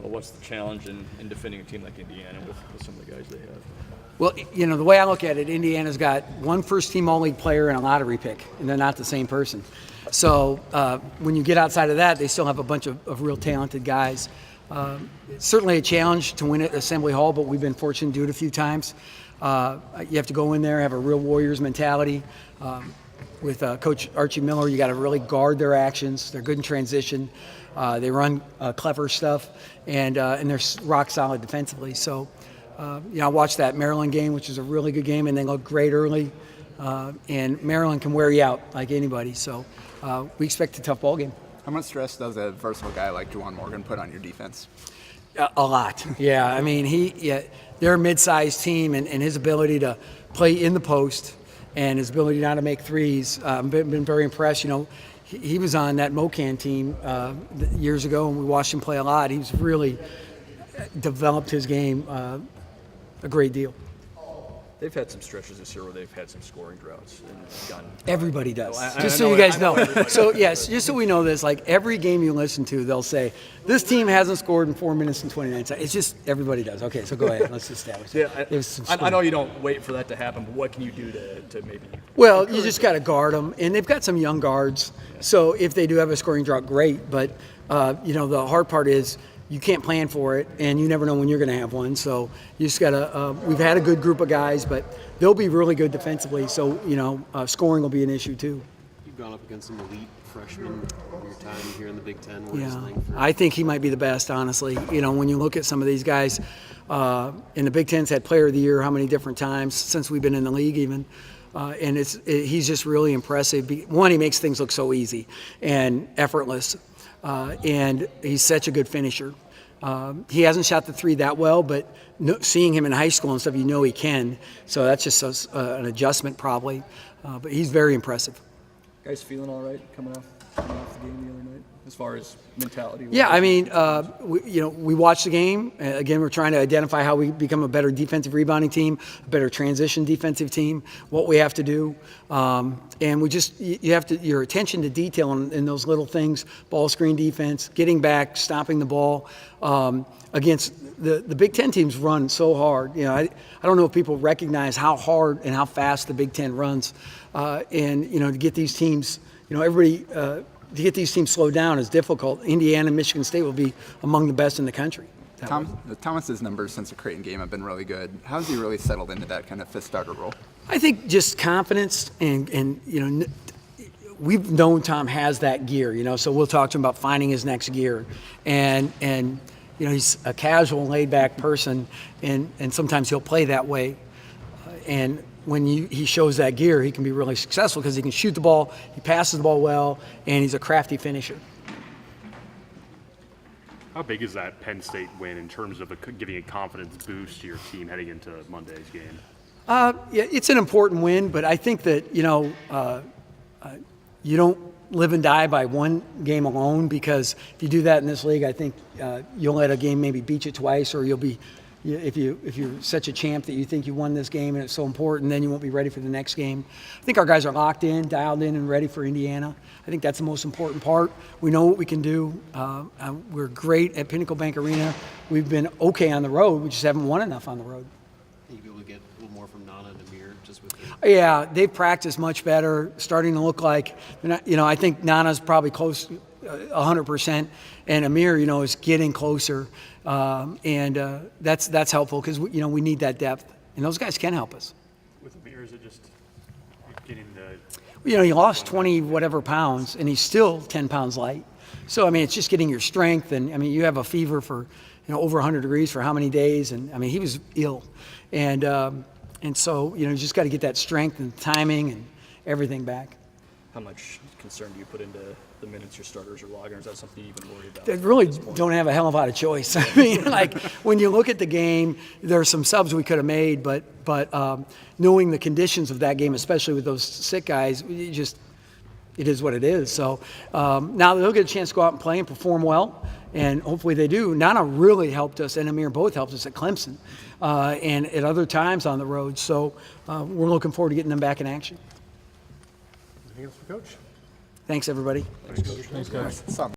Well, what's the challenge in defending a team like Indiana with some of the guys they have? Well, you know, the way I look at it, Indiana's got one first-team All-League player and a lottery pick, and they're not the same person. So when you get outside of that, they still have a bunch of real talented guys. It's certainly a challenge to win at Assembly Hall, but we've been fortunate to do it a few times. You have to go in there, have a real Warriors mentality. With Coach Archie Miller, you got to really guard their actions. They're good in transition. They run clever stuff, and they're rock solid defensively. So, I watched that Maryland game, which is a really good game, and they looked great early. And Maryland can wear you out like anybody. So, we expect a tough ball game. How much stress does a versatile guy like Juwan Morgan put on your defense? A lot. Yeah, I mean, they're a mid-sized team, and his ability to play in the post and his ability now to make threes, I've been very impressed. You know, he was on that Mocan team years ago, and we watched him play a lot. He's really developed his game a great deal. They've had some stretches this year where they've had some scoring droughts and gotten. Everybody does. I Just so know you guys know. everybody So, yes, just so we know this, like every game you listen to, they'll say, this team hasn't scored in 4 minutes and 29 seconds. It's just everybody does. Okay, so go ahead. Let's establish it. Yeah, There's some I know you don't wait for that to happen, but what can you do to maybe? Well, you just got to guard them, and they've got some young guards. So if they do have a scoring drought, great. But the hard part is you can't plan for it, and you never know when you're going to have one. So you just got to. We've had a good group of guys, but they'll be really good defensively. So scoring will be an issue too. You've gone up against some elite freshmen in your time here in the Big Ten. Yeah, I think he might be the best, honestly. You know, when you look at some of these guys, in the Big Ten's had Player of the Year how many different times since we've been in the league even. And he's just really impressive. One, he makes things look so easy and effortless, and he's such a good finisher. He hasn't shot the three that well, but seeing him in high school and stuff, you know he can. So that's just an adjustment probably. But he's very impressive. Guys feeling all right coming off the game the other night as far as mentality? Yeah, I mean, we watched the game. Again, we're trying to identify how we become a better defensive rebounding team, a better transition defensive team, what we have to do. And you have to, your attention to detail in those little things, ball screen defense, getting back, stopping the ball. Against the Big Ten teams run so hard. You know, I don't know if people recognize how hard and how fast the Big Ten runs. To get these teams, to get these teams slowed down is difficult. Indiana and Michigan State will be among the best in the country. Thomas's numbers since the Creighton game have been really good. How's he really settled into that kind of fifth starter role? I think just confidence and we've known Tom has that gear, so we'll talk to him about finding his next gear. And he's a casual, laid-back person, and sometimes he'll play that way. And when he shows that gear, he can be really successful because he can shoot the ball, he passes the ball well, and he's a crafty finisher. How big is that Penn State win in terms of giving a confidence boost to your team heading into Monday's game? Yeah, it's an important win, but I think that, you don't live and die by one game alone, because if you do that in this league, I think you'll let a game maybe beat you twice, or you'll be, if you're such a champ that you think you won this game and it's so important, then you won't be ready for the next game. I think our guys are locked in, dialed in, and ready for Indiana. I think that's the most important part. We know what we can do. We're great at Pinnacle Bank Arena. We've been okay on the road. We just haven't won enough on the road. You'll be able to get a little more from Nana and Amir just with Yeah, they've practiced much better, starting to look like, I think Nana's probably close 100%, and Amir, is getting closer. That's helpful because, we need that depth, and those guys can help us. With Amir, is it just getting the... He lost 20 whatever pounds, and he's still 10 pounds light. So, it's just getting your strength, and, you have a fever for, over 100 degrees for how many days, and, he was ill. And so, you just got to get that strength and timing and everything back. How much concern do you put into the minutes your starters are logging, or is that something you even worry about? They really don't have a hell of a lot of choice. When you look at the game, there are some subs we could have made, but knowing the conditions of that game, especially with those sick guys, it is what it is. So now they'll get a chance to go out and play and perform well, and hopefully they do. Nana really helped us, and Amir both helped us at Clemson and at other times on the road. So we're looking forward to getting them back in action. Anything else for Coach? Thanks, everybody. Thanks, Coach. Thanks, guys.